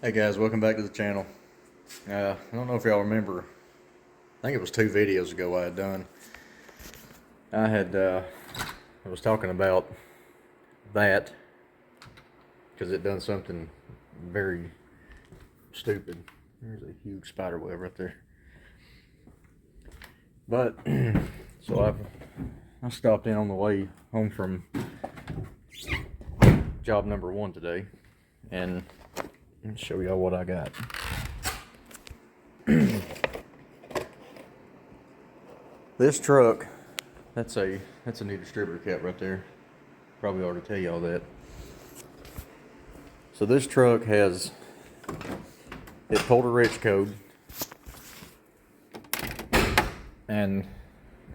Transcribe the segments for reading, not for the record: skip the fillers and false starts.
Hey guys, welcome back to the channel. I don't know if y'all remember, I think it was 2 videos ago I had done. I was talking about that because it done something very stupid. There's a huge spider web right there. But, so I stopped in on the way home from job number 1 today, and let me show y'all what I got. This truck, that's a new distributor cap right there. Probably ought to tell y'all that. So this truck it pulled a rich code, and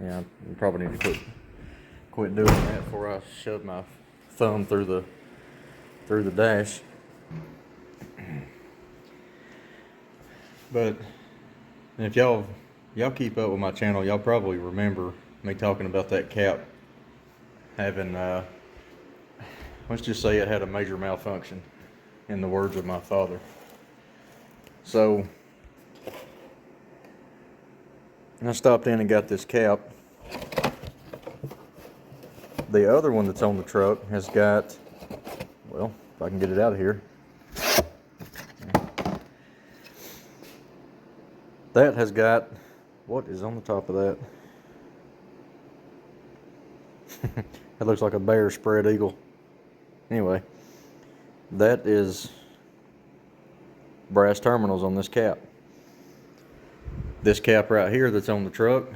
yeah, you probably need to quit doing that before I shove my thumb through the dash. But if y'all keep up with my channel, y'all probably remember me talking about that cap having, let's just say it had a major malfunction, in the words of my father. So I stopped in and got this cap. The other one that's on the truck has got, well, if I can get it out of here, that has got, what is on the top of that? That looks like a bear spread eagle. Anyway, that is brass terminals on this cap. This cap right here that's on the truck,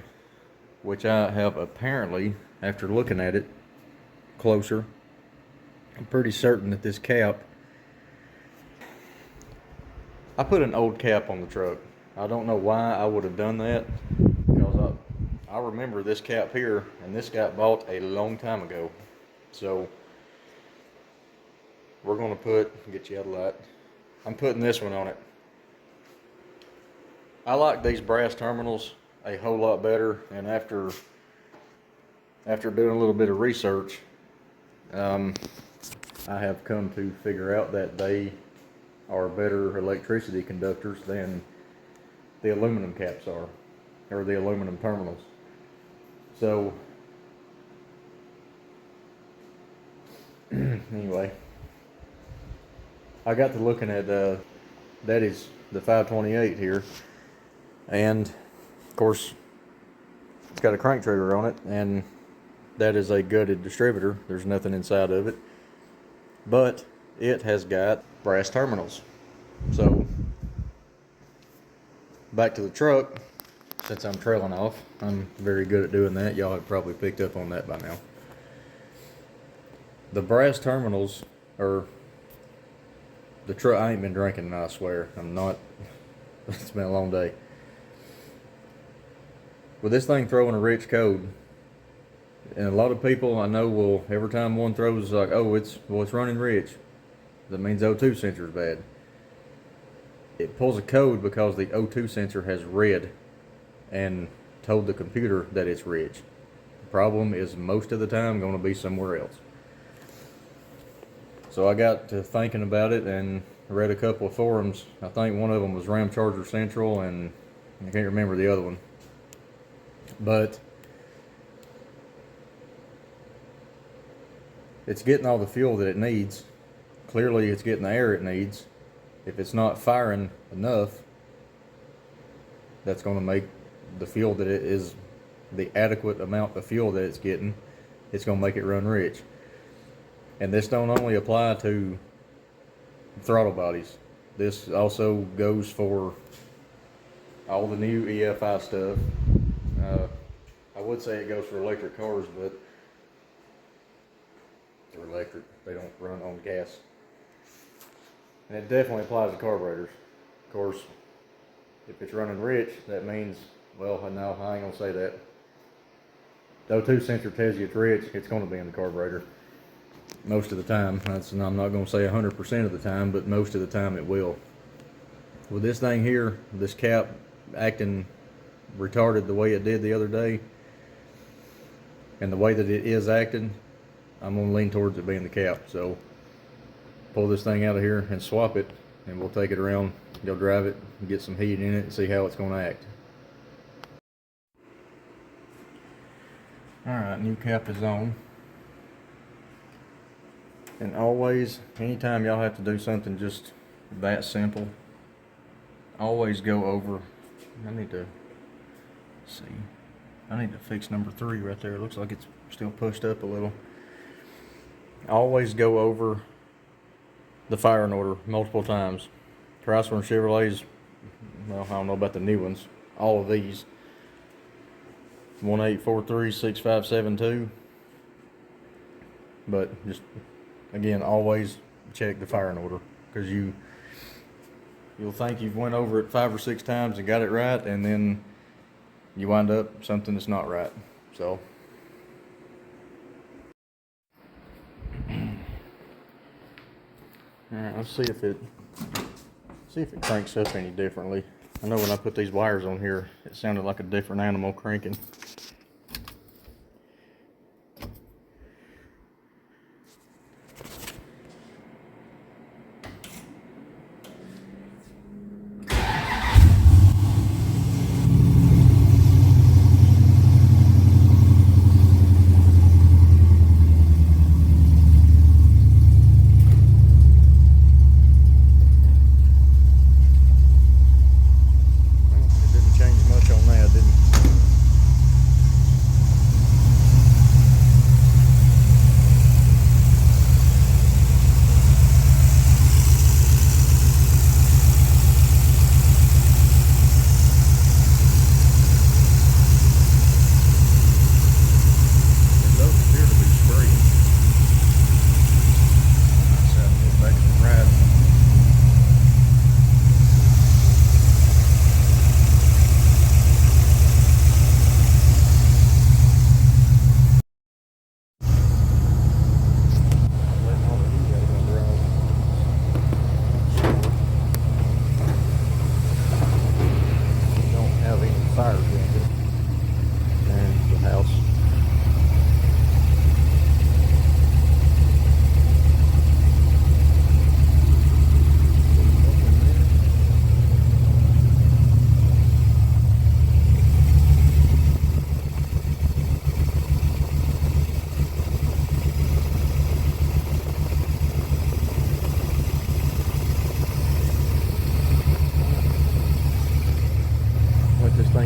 which I have apparently, after looking at it closer, I'm pretty certain that this cap, I put an old cap on the truck. I don't know why I would have done that, because I remember this cap here, and this got bought a long time ago. So we're going to get you out of light, I'm putting this one on it. I like these brass terminals a whole lot better, and after doing a little bit of research, I have come to figure out that they are better electricity conductors than the aluminum caps are, or the aluminum terminals. So anyway, I got to looking at that is the 528 here, and of course it's got a crank trigger on it, and that is a gutted distributor. There's nothing inside of it, but it has got brass terminals. So back to the truck, since I'm trailing off, I'm very good at doing that. Y'all have probably picked up on that by now. The brass terminals are the truck. I ain't been drinking, I swear. I'm not. It's been a long day. With this thing throwing a rich code, and a lot of people I know will, every time one throws, like, oh, it's running rich, that means O2 sensor is bad. It pulls a code because the O2 sensor has read and told the computer that it's rich. The problem is most of the time going to be somewhere else. So I got to thinking about it and read a couple of forums. I think one of them was Ram Charger Central, and I can't remember the other one. But it's getting all the fuel that it needs. Clearly it's getting the air it needs. If it's not firing enough, that's going to make the fuel that it is, the adequate amount of fuel that it's getting, it's going to make it run rich. And this don't only apply to throttle bodies. This also goes for all the new EFI stuff. I would say it goes for electric cars, but they're electric. They don't run on gas. And it definitely applies to carburetors. Of course, if it's running rich, that means, well, no, I ain't gonna say that. The O2 sensor tells you it's rich, it's gonna be in the carburetor. Most of the time. I'm not gonna say 100% of the time, but most of the time it will. With this thing here, this cap acting retarded the way it did the other day, and the way that it is acting, I'm gonna lean towards it being the cap. So pull this thing out of here and swap it and we'll take it around, go drive it, get some heat in it, and see how it's going to act. Alright, new cap is on. And always, anytime y'all have to do something just that simple, always go over. I need to fix number 3 right there. It looks like it's still pushed up a little. Always go over the firing order multiple times. Chrysler and Chevrolets, well, I don't know about the new ones, all of these, 18436572, but just again, always check the firing order, because you'll think you've went over it 5 or 6 times and got it right, and then you wind up something that's not right. So alright, let's see if it cranks up any differently. I know when I put these wires on here, it sounded like a different animal cranking.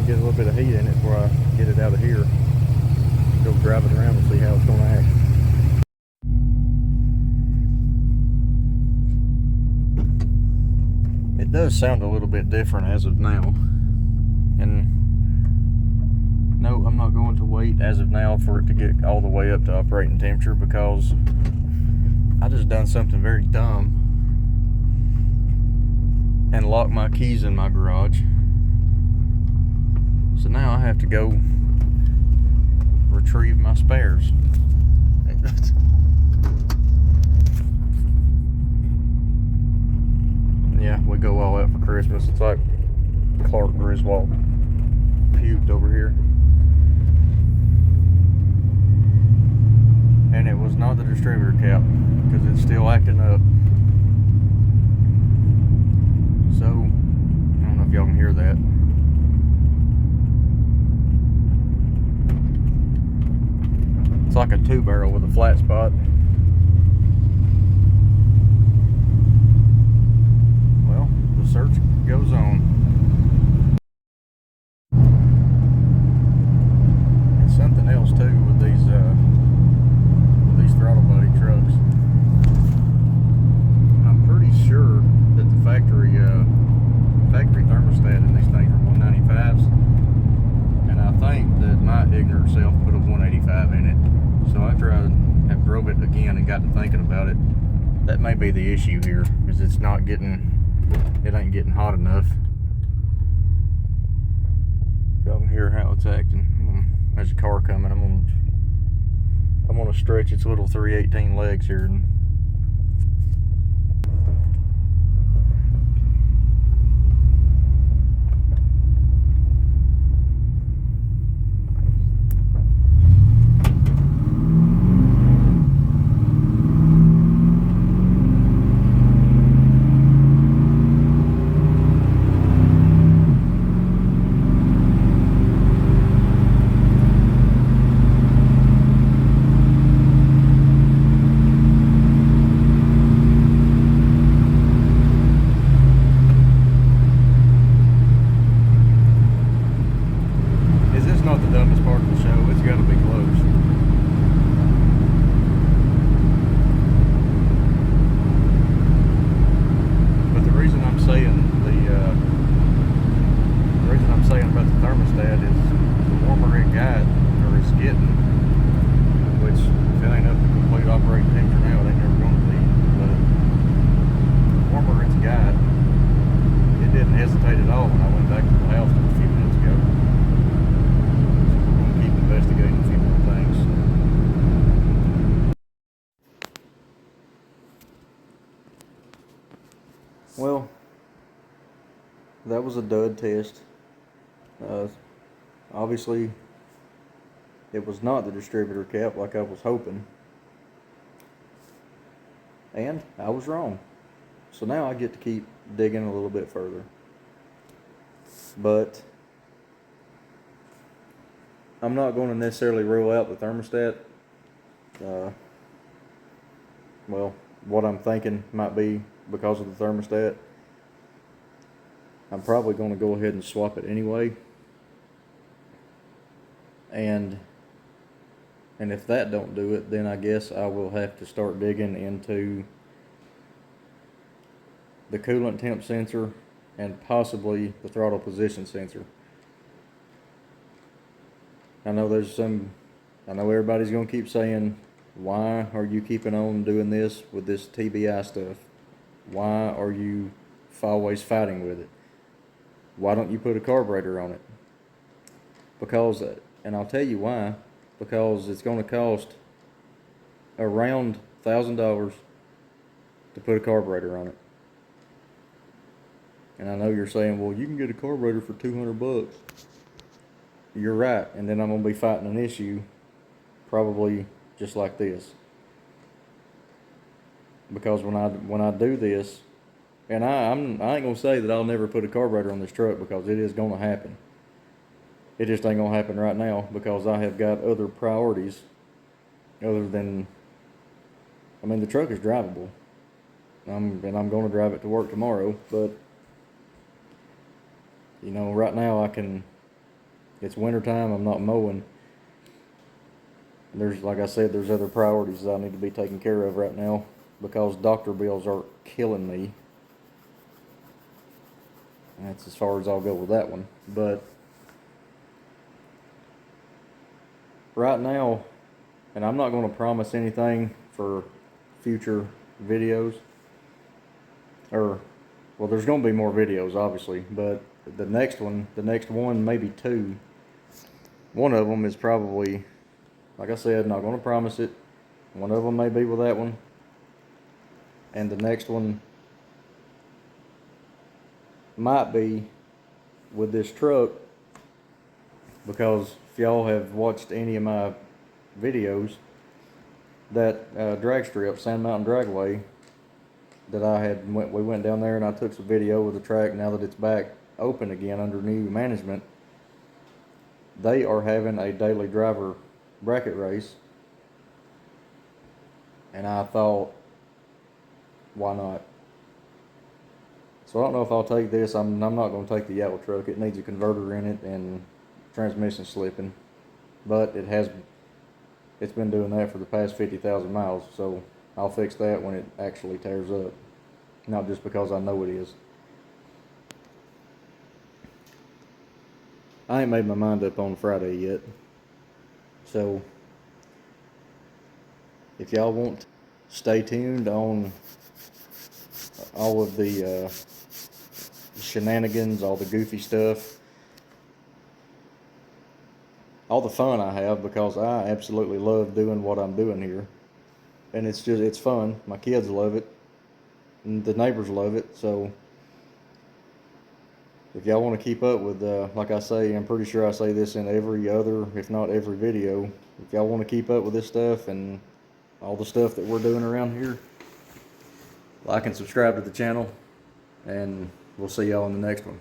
Get a little bit of heat in it before I get it out of here. Go drive it around and see how it's going to act. It does sound a little bit different as of now. And no, I'm not going to wait as of now for it to get all the way up to operating temperature, because I just done something very dumb and locked my keys in my garage. So now I have to go retrieve my spares. Yeah, we go all out for Christmas. It's like Clark Griswold puked over here. And it was not the distributor cap, because it's still acting up. So, I don't know if y'all can hear that. It's like a 2-barrel with a flat spot. Well, the search goes on. And something else too with these throttle body trucks. I'm pretty sure that the factory thermostat in these things are 195s, and I think that my ignorant self put a 185 in it. So after I have drove it again and got to thinking about it, that may be the issue here, because it ain't getting hot enough. Y'all can hear how it's acting. There's a car coming. I'm gonna stretch its little 318 legs here and Well, that was a dud test. Obviously, it was not the distributor cap like I was hoping. And I was wrong. So now I get to keep digging a little bit further. But I'm not going to necessarily rule out the thermostat. Well, what I'm thinking might be because of the thermostat. I'm probably going to go ahead and swap it anyway. And if that don't do it, then I guess I will have to start digging into the coolant temp sensor and possibly the throttle position sensor. I know everybody's going to keep saying, why are you keeping on doing this with this TBI stuff? Why are you always fighting with it? Why don't you put a carburetor on it? Because, and I'll tell you why, because it's going to cost around $1,000 to put a carburetor on it. And I know you're saying, well, you can get a carburetor for $200. You're right, and then I'm going to be fighting an issue probably just like this. Because when I do this, and I ain't going to say that I'll never put a carburetor on this truck, because it is going to happen. It just ain't going to happen right now because I have got other priorities other than, I mean, the truck is drivable. And I'm going to drive it to work tomorrow, but you know, right now it's winter time, I'm not mowing. There's, like I said, there's other priorities that I need to be taken care of right now because doctor bills are killing me. And that's as far as I'll go with that one. But right now, and I'm not going to promise anything for future videos, well, there's going to be more videos, obviously, but the next one, maybe two. One of them is probably, like I said, not going to promise it. One of them may be with that one. And the next one might be with this truck, because if y'all have watched any of my videos, that drag strip, Sand Mountain Dragway, that we went down there and I took some video of the track. Now that it's back open again under new management, they are having a daily driver bracket race, and I thought, why not? So I don't know if I'll take this. I'm not going to take the yellow truck. It needs a converter in it and transmission slipping, but it's been doing that for the past 50,000 miles, so I'll fix that when it actually tears up, not just because I know it is. I ain't made my mind up on Friday yet, so if y'all want, stay tuned on all of the shenanigans, all the goofy stuff, all the fun I have, because I absolutely love doing what I'm doing here. And it's fun. My kids love it, and the neighbors love it. So if y'all want to keep up with, like I say, I'm pretty sure I say this in every other, if not every video, if y'all want to keep up with this stuff and all the stuff that we're doing around here, like and subscribe to the channel, and we'll see y'all in the next one.